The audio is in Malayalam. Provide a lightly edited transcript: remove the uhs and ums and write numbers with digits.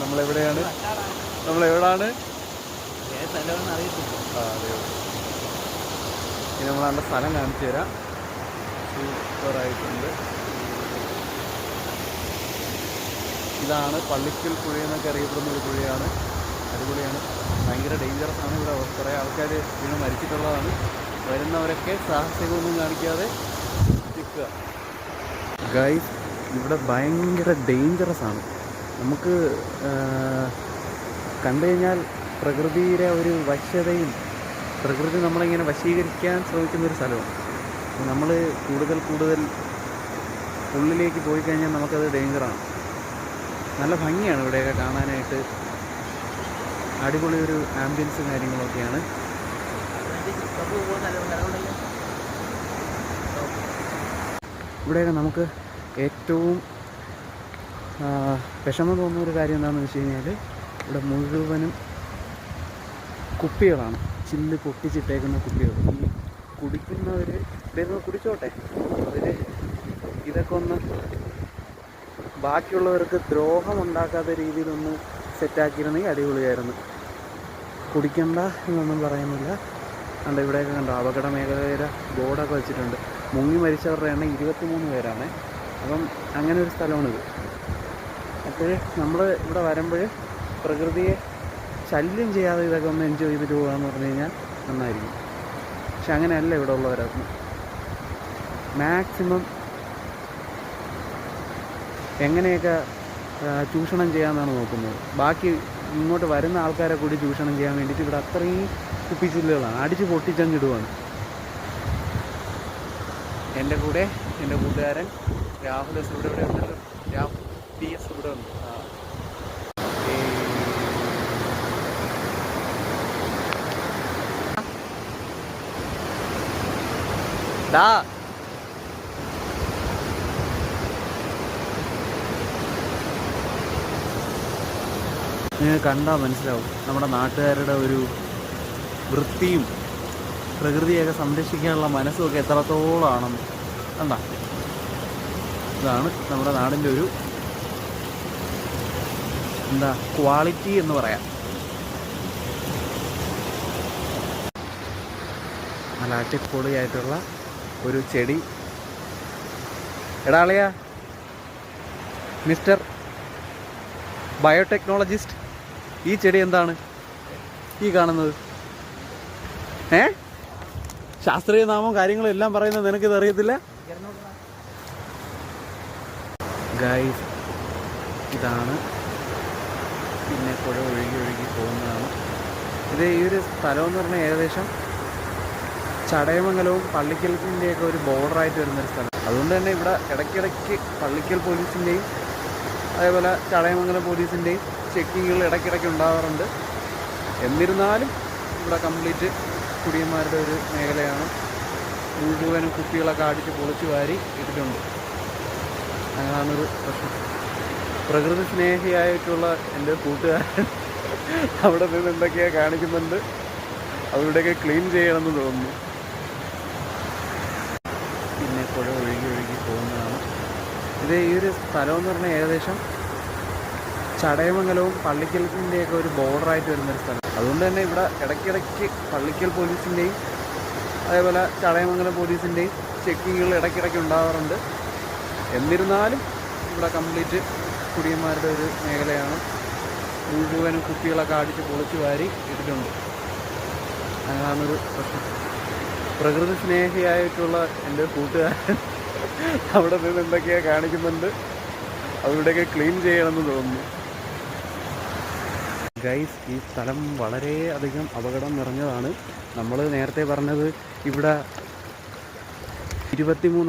നമ്മളെവിടെയാണ്? നമ്മളെവിടാണ്? ആ അതെയോ. ഇനി നമ്മൾ നല്ല സ്ഥലം കാണിച്ചു തരാം. സൂപ്പറായിട്ടുണ്ട്. ഇതാണ് പള്ളിക്കൽ പുഴ എന്നൊക്കെ അറിയപ്പെടുന്ന ഒരു പുഴയാണ്. അടിപൊളിയാണ്. ഭയങ്കര ഡേഞ്ചറസ് ആണ്. ഇവിടെ കുറേ ആൾക്കാർ വീണ് മരിച്ചിട്ടുള്ളതാണ്. വരുന്നവരൊക്കെ സാഹസികമൊന്നും കാണിക്കാതെ നിൽക്കുക. ഗൈസ്, ഇവിടെ ഭയങ്കര ഡേഞ്ചറസ് ആണ്. നമുക്ക് കണ്ടു കഴിഞ്ഞാൽ പ്രകൃതിയുടെ ഒരു വശ്യതയും പ്രകൃതി നമ്മളിങ്ങനെ വശീകരിക്കാൻ ശ്രമിക്കുന്നൊരു സ്ഥലമാണ്. നമ്മൾ കൂടുതൽ ഉള്ളിലേക്ക് പോയി കഴിഞ്ഞാൽ നമുക്കത് ഡേഞ്ചറാണ്. നല്ല ഭംഗിയാണ് ഇവിടെയൊക്കെ കാണാനായിട്ട്. അടിപൊളി ഒരു ആംബിയൻസും കാര്യങ്ങളൊക്കെയാണ്. ഇവിടെയൊക്കെ നമുക്ക് ഏറ്റവും വിഷമം തോന്നുന്നൊരു കാര്യം എന്താണെന്ന് വെച്ച് കഴിഞ്ഞാൽ ഇവിടെ മുഴുവനും കുപ്പികളാണ്. ചില്ല് പൊട്ടിച്ചിട്ടേക്കുന്ന കുപ്പികൾ. ഈ കുടിക്കുന്നവർ ഇവിടെയൊന്ന് കുടിച്ചോട്ടെ. അതിൽ ഇതൊക്കെ ഒന്ന് ബാക്കിയുള്ളവർക്ക് ദ്രോഹമുണ്ടാക്കാത്ത രീതിയിലൊന്ന് സെറ്റാക്കിയിരുന്നെങ്കിൽ അടിപൊളിയായിരുന്നു. കുടിക്കണ്ട എന്നൊന്നും പറയുന്നില്ല. കണ്ട ഇവിടെയൊക്കെ കണ്ടോ അപകട മേഖലയുടെ ബോർഡൊക്കെ വെച്ചിട്ടുണ്ട്. മുങ്ങി മരിച്ചവരുടെ എണ്ണം 23 പേരാണ്. അപ്പം അങ്ങനെ ഒരു സ്ഥലമാണിത്. അപ്പോൾ നമ്മൾ ഇവിടെ വരുമ്പോൾ പ്രകൃതിയെ ശല്യം ചെയ്യാതെ ഇതൊക്കെ ഒന്ന് എൻജോയ് ചെയ്തിട്ട് പോകാമെന്ന് പറഞ്ഞു കഴിഞ്ഞാൽ നന്നായിരിക്കും. പക്ഷെ അങ്ങനെയല്ല ഇവിടെ ഉള്ളവരൊക്കെ. മാക്സിമം എങ്ങനെയൊക്കെ ചൂഷണം ചെയ്യാമെന്നാണ് നോക്കുന്നത്. ബാക്കി ഇങ്ങോട്ട് വരുന്ന ആൾക്കാരെ കൂടി ചൂഷണം ചെയ്യാൻ വേണ്ടിയിട്ട് ഇവിടെ അത്രയും കുപ്പിച്ചില്ലുകളാണ്. അടിച്ച് പൊട്ടിച്ചങ്ങിടുവാണ്. എൻ്റെ കൂടെ എൻ്റെ കൂട്ടുകാരൻ രാഹുൽ എസ് ഇവിടെ ഉണ്ടല്ലോ. രാഹുൽ PS ഇവിടെ ഉണ്ട്. നിങ്ങൾക്ക് കണ്ടാൽ മനസ്സിലാവും നമ്മുടെ നാട്ടുകാരുടെ ഒരു വൃത്തിയും പ്രകൃതിയൊക്കെ സംരക്ഷിക്കാനുള്ള മനസ്സുമൊക്കെ എത്രത്തോളമാണെന്ന്. കണ്ട, ഇതാണ് നമ്മുടെ നാടിൻ്റെ ഒരു ക്വാളിറ്റി എന്ന് പറയാം. നല്ല അടിപൊളിയായിട്ടുള്ള ഒരു ചെടി. എടാ അളിയാ, മിസ്റ്റർ ബയോടെക്നോളജിസ്റ്റ്, ഈ ചെടി എന്താണ് ഈ കാണുന്നത്? ശാസ്ത്രീയ നാമവും കാര്യങ്ങളും എല്ലാം പറയുന്നത് നിനക്കിത് അറിയത്തില്ല? ഗൈസ്, ഇതാണ് പിന്നെ പുഴ ഒഴുകി പോകുന്നതാണ്. ഇത് ഈ ഒരു സ്ഥലമെന്ന് പറഞ്ഞാൽ ഏകദേശം ചടയമംഗലവും പള്ളിക്കലിൻ്റെയൊക്കെ ഒരു ബോർഡറായിട്ട് വരുന്നൊരു സ്ഥലം. അതുകൊണ്ട് തന്നെ ഇവിടെ ഇടയ്ക്കിടയ്ക്ക് പള്ളിക്കൽ പോലീസിൻ്റെയും അതേപോലെ ചടയമംഗലം പോലീസിൻ്റെയും ചെക്കിങ്ങുകൾ ഇടയ്ക്കിടയ്ക്ക് ഉണ്ടാകാറുണ്ട്. എന്നിരുന്നാലും ഇവിടെ കംപ്ലീറ്റ് കുടിയന്മാരുടെ ഒരു മേഖലയാണ്. മുഴുവനും കുപ്പികളൊക്കെ അടിച്ച് പൊളിച്ച് വാരി ഇട്ടിട്ടുണ്ട്. അങ്ങനെയാണൊരു പ്രശ്നം. പ്രകൃതി സ്നേഹിയായിട്ടുള്ള എൻ്റെ കൂട്ടുകാരൻ അവിടെ നിന്ന് എന്തൊക്കെയാണ് കാണിക്കുന്നുണ്ട്. അവരുടെയൊക്കെ ക്ലീൻ ചെയ്യണമെന്ന് തോന്നുന്നു. പിന്നെ പുഴ ഒഴുകി പോകുന്നതാണ്. ഇത് ഈ ഒരു സ്ഥലമെന്ന് പറഞ്ഞാൽ ഏകദേശം ചടയമംഗലവും പള്ളിക്കലിൻ്റെയൊക്കെ ഒരു ബോർഡറായിട്ട് വരുന്നൊരു സ്ഥലം. അതുകൊണ്ട് തന്നെ ഇവിടെ ഇടയ്ക്കിടയ്ക്ക് പള്ളിക്കൽ പോലീസിൻ്റെയും അതേപോലെ ചടയമംഗലം പോലീസിൻ്റെയും ചെക്കിങ്ങുകൾ ഇടയ്ക്കിടയ്ക്ക് ഉണ്ടാകാറുണ്ട്. എന്നിരുന്നാലും ഇവിടെ കംപ്ലീറ്റ് കുടിയന്മാരുടെ ഒരു മേഖലയാണ്. മുഴുവനും കുപ്പികളൊക്കെ അടിച്ച് പൊളിച്ച് വാരി ഇട്ടിട്ടുണ്ട്. അങ്ങനെയാണൊരു പ്രശ്നം. പ്രകൃതി സ്നേഹിയായിട്ടുള്ള എൻ്റെ കൂട്ടുകാരൻ അവിടെ നിന്ന് എന്തൊക്കെയാണ് കാണിക്കുന്നുണ്ട്. അവരുടെയൊക്കെ ക്ലീൻ ചെയ്യണമെന്ന് തോന്നുന്നു. ഗൈസ്, ഈ സ്ഥലം വളരെ അധികം അപകടം നിറഞ്ഞതാണ്. നമ്മൾ നേരത്തെ പറഞ്ഞത് ഇവിടെ 23